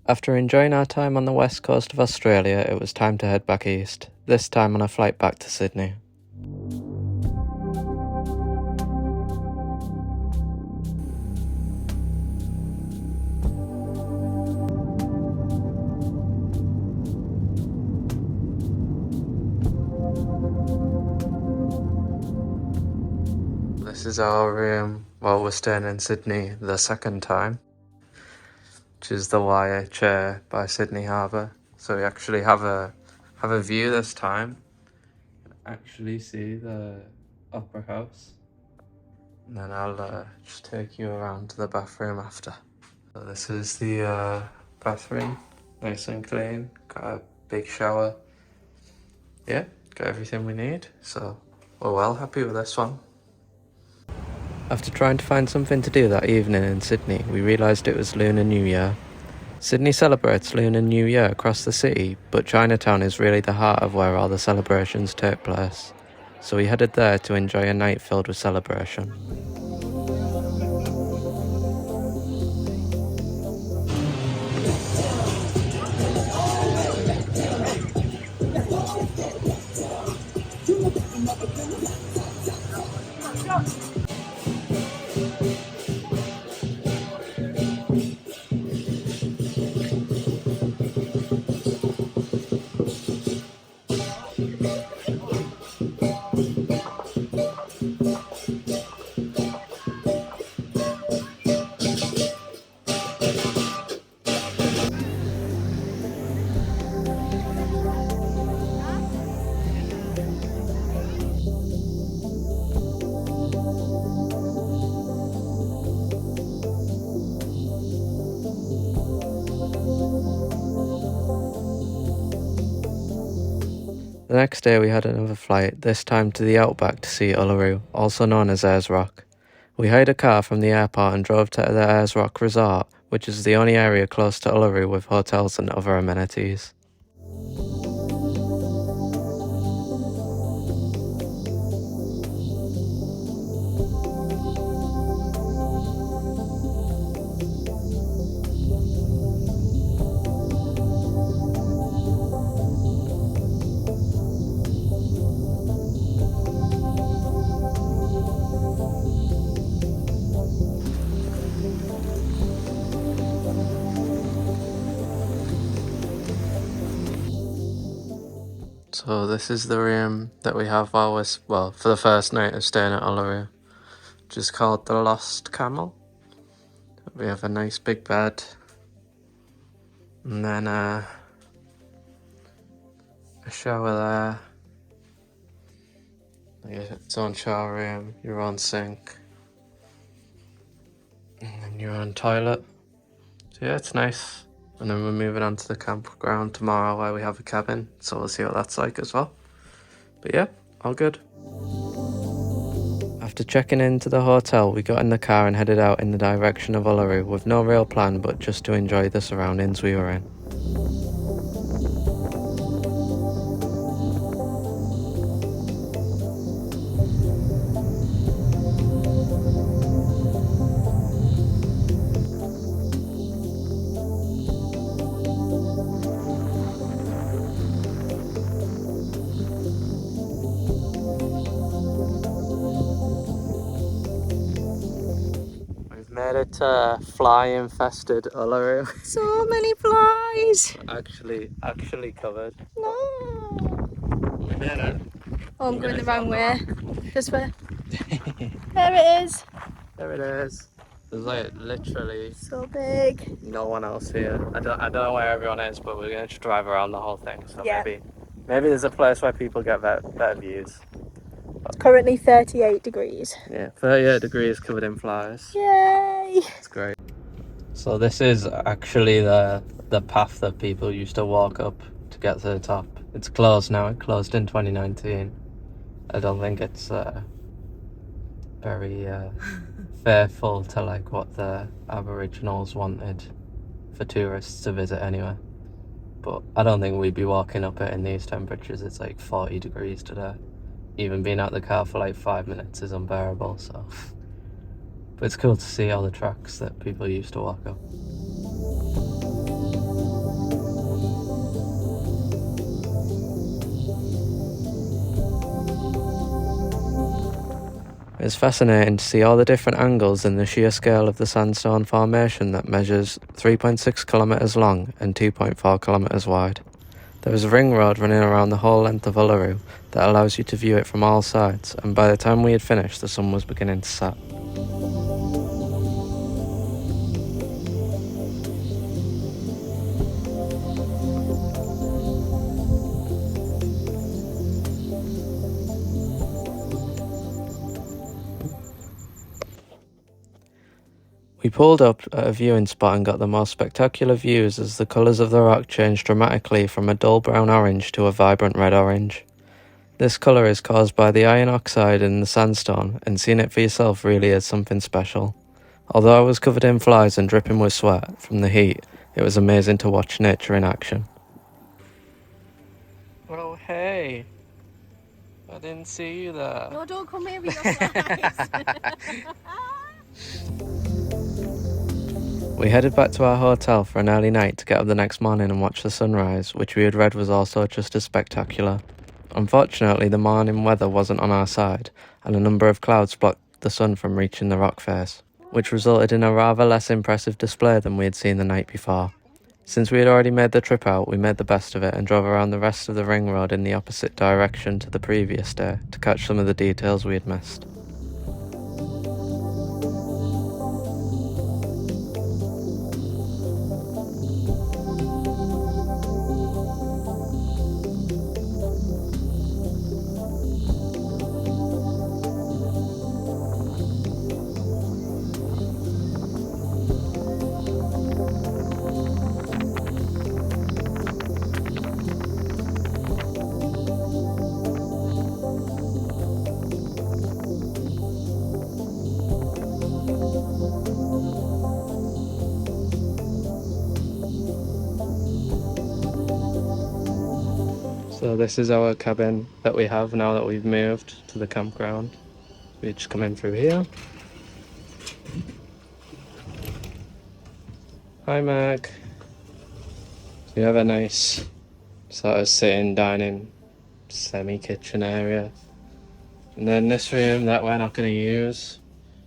After enjoying our time on the west coast of Australia, it was time to head back east, this time on a flight back to Sydney. This is our room while we're staying in Sydney the second time, which is the wire chair by Sydney Harbour. So we actually have a view this time. Actually see the Opera House. And then I'll just take you around to the bathroom after. So this is the bathroom, nice and clean, got a big shower. Yeah, got everything we need, so we're well happy with this one. After trying to find something to do that evening in Sydney, we realised it was Lunar New Year. Sydney celebrates Lunar New Year across the city, but Chinatown is really the heart of where all the celebrations take place. So we headed there to enjoy a night filled with celebration. The next day we had another flight, this time to the Outback to see Uluru, also known as Ayers Rock. We hired a car from the airport and drove to the Ayers Rock resort, which is the only area close to Uluru with hotels and other amenities. So this is the room that we have while we're, for the first night of staying at Uluru, which is called the Lost Camel. We have a nice big bed, and then a shower there, its own shower room, your own sink, and then your own toilet. So yeah, it's nice. And then we're moving on to the campground tomorrow where we have a cabin, so we'll see what that's like as well. But yeah, all good. After checking into the hotel, we got in the car and headed out in the direction of Uluru with no real plan but just to enjoy the surroundings we were in. Made it to fly-infested Uluru. So many flies! Actually covered. No! We made it. Oh, I'm going the wrong way. This way. There it is. There it is. There's like literally So big. no one else here. I don't know where everyone is, but we're gonna just drive around the whole thing. So Yeah. maybe there's a place where people get better views. It's currently 38 degrees. Yeah, 38 degrees covered in flies. Yay! It's great. So this is actually the path that people used to walk up to get to the top. It's closed now. It closed in 2019. I don't think it's very faithful to like what the Aboriginals wanted for tourists to visit anyway. But I don't think we'd be walking up it in these temperatures. It's like 40 degrees today. Even being out the car for like 5 minutes is unbearable, so. But it's cool to see all the tracks that people used to walk up. It's fascinating to see all the different angles and the sheer scale of the sandstone formation that measures 3.6 kilometres long and 2.4 kilometres wide. There is a ring road running around the whole length of Uluru that allows you to view it from all sides, and by the time we had finished, the sun was beginning to set. We pulled up at a viewing spot and got the most spectacular views as the colours of the rock changed dramatically from a dull brown orange to a vibrant red orange. This colour is caused by the iron oxide in the sandstone, and seeing it for yourself really is something special. Although I was covered in flies and dripping with sweat from the heat, it was amazing to watch nature in action. Oh hey, I didn't see you there. No, don't come here with your flies. We headed back to our hotel for an early night to get up the next morning and watch the sunrise, which we had read was also just as spectacular. Unfortunately, the morning weather wasn't on our side, and a number of clouds blocked the sun from reaching the rock face, which resulted in a rather less impressive display than we had seen the night before. Since we had already made the trip out, we made the best of it and drove around the rest of the ring road in the opposite direction to the previous day to catch some of the details we had missed. So this is our cabin that we have now that we've moved to the campground. We just come in through here. Hi Mag. We have a nice sort of sitting, dining, semi-kitchen area. And then this room that we're not going to use,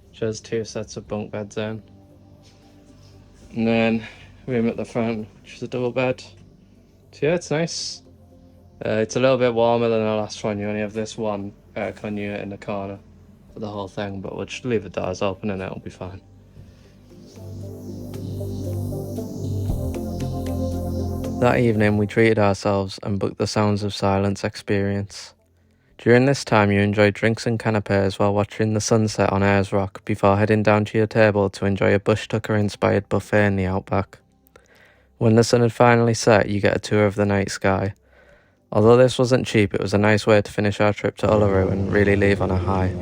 which has 2 sets of bunk beds in. And then room at the front, which is a double bed. So yeah, it's nice. It's a little bit warmer than the last one. You only have this one aircon unit in the corner for the whole thing, but we'll just leave the doors open and it'll be fine. That evening we treated ourselves and booked the Sounds of Silence experience. During this time you enjoy drinks and canapes while watching the sunset on Ayers Rock before heading down to your table to enjoy a bush tucker inspired buffet in the Outback. When the sun had finally set, you get a tour of the night sky. Although this wasn't cheap, it was a nice way to finish our trip to Uluru and really leave on a high.